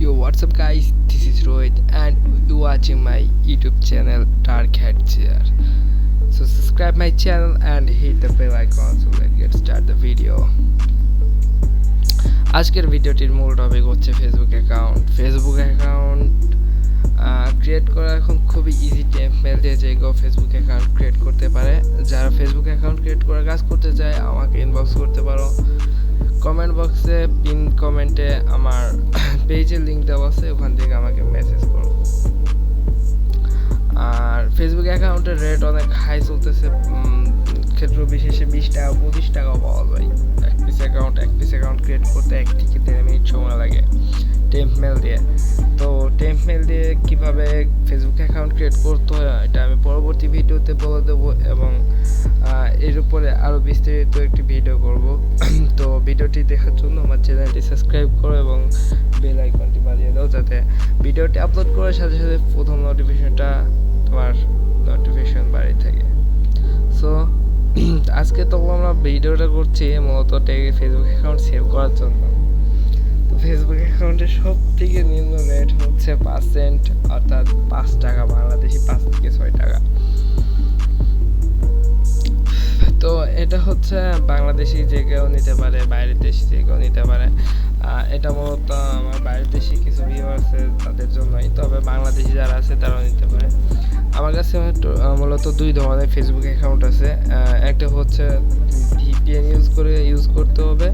Yo, what's up guys, this is Rohit and you watching my YouTube channel Dark Hat Chair. So subscribe my channel and hit the bell icon so let's get start the video. আজকের ভিডিওটির মূল topic হচ্ছে Facebook account create করা এখন খুবই easy template দিয়ে যে কেউ ফেসবুক অ্যাকাউন্ট ক্রিয়েট করতে পারে। যারা ফেসবুক অ্যাকাউন্ট ক্রিয়েট করার কাজ করতে চায় আমাকে ইনবক্স করতে পারো। কমেন্ট বক্সে পিন কমেন্টে আমার পেজের লিংক দেওয়া আছে, ওখান থেকে আমাকে মেসেজ করো। আর ফেসবুক অ্যাকাউন্টের রেট অনেক হাই চলতেছে, ক্ষেত্র বিশেষে 20 টাকা 25 টাকাও পাওয়া যায়। এক পিস অ্যাকাউন্ট ক্রিয়েট করতে 1 থেকে 3 মিনিট সময় লাগে টেম্পমেল দিয়ে। তো টেম্পমেল দিয়ে কীভাবে ফেসবুক অ্যাকাউন্ট ক্রিয়েট করতে হয় এটা আমি পরবর্তী ভিডিওতে বলে দেবো এবং এর উপরে আরও বিস্তারিত একটি ভিডিও করব। তো ভিডিওটি দেখার জন্য আমার চ্যানেলটি সাবস্ক্রাইব করো এবং বেল আইকনটি বাজিয়ে দাও যাতে ভিডিওটি আপলোড করার সাথে সাথে প্রথম নোটিফিকেশন বাড়িয়ে থাকে। সো আজকে তো আমরা ভিডিওটা করছি মূলত ফেসবুক অ্যাকাউন্ট সেভ করার জন্য। তো ফেসবুক অ্যাকাউন্টের সব থেকে নিম্ন রেট হচ্ছে 5 অর্থাৎ 5 টাকা, বাংলাদেশি 5 থেকে 6 টাকা। তো এটা হচ্ছে বাংলাদেশি যে কেউ নিতে পারে, বাইরের দেশি যে কেউ নিতে পারে। এটা মূলত আমার বাইরের দেশি কিছু ভিউয়ার আছে তাদের জন্যই, তবে বাংলাদেশি যারা আছে তারাও নিতে পারে। আমার কাছে মূলত 2 ধরনের ফেসবুক অ্যাকাউন্ট আছে। একটা হচ্ছে ভিপিএন ইউজ করতে হবে,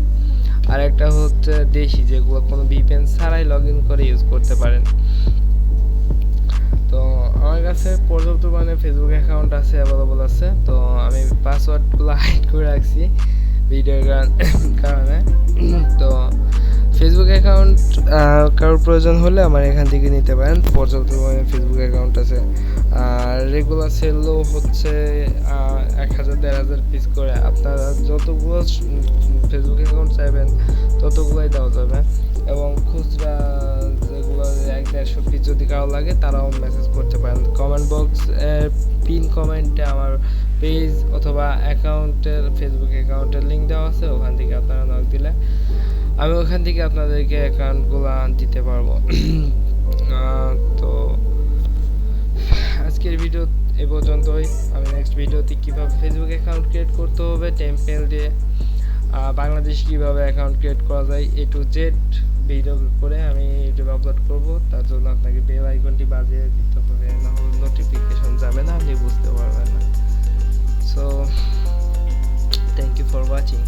আর একটা হচ্ছে দেশি যেগুলো কোনো ভিপিএন ছাড়াই লগ ইন করে ইউজ করতে পারেন। তো আমার কাছে পর্যাপ্ত মানে ফেসবুক অ্যাকাউন্ট আছে, অ্যাভেলেবল আছে। তো আমি পাসওয়ার্ডগুলো হাইড করে রাখছি ভিডিওর কারণে। তো ফেসবুক অ্যাকাউন্ট কারোর প্রয়োজন হলে আমার এখান থেকে নিতে পারেন, পর্যাপ্ত পরিমাণে ফেসবুক অ্যাকাউন্ট আছে। আর রেগুলার সেলও হচ্ছে 1000-1500 পিস করে। আপনারা যতগুলো ফেসবুক অ্যাকাউন্ট চাইবেন ততগুলোই দেওয়া যাবে এবং খুচরা যেগুলো 1-150 পিস যদি কারো লাগে তারাও মেসেজ করতে পারেন। কমেন্ট বক্স পিন কমেন্টে আমার পেজ অথবা ফেসবুক অ্যাকাউন্টের লিঙ্ক দেওয়া আছে, ওখান থেকে আপনারা নক দিলে আমি ওখান থেকে আপনাদেরকে অ্যাকাউন্টগুলো দিতে পারবো। তো আজকের ভিডিও এ পর্যন্তই। আমি নেক্সট ভিডিওতে কীভাবে ফেসবুক অ্যাকাউন্ট ক্রিয়েট করতে হবে টেম্পলেট দিয়ে, বাংলাদেশ কীভাবে অ্যাকাউন্ট ক্রিয়েট করা যায় A to Z ভিডিও করে আমি ইউটিউবে আপলোড করব। তার জন্য আপনাকে বেল আইকনটি বাজিয়ে দিতে হবে, নাহলে নোটিফিকেশন যাবে না, আপনি বুঝতে পারবেন না। So thank you for watching.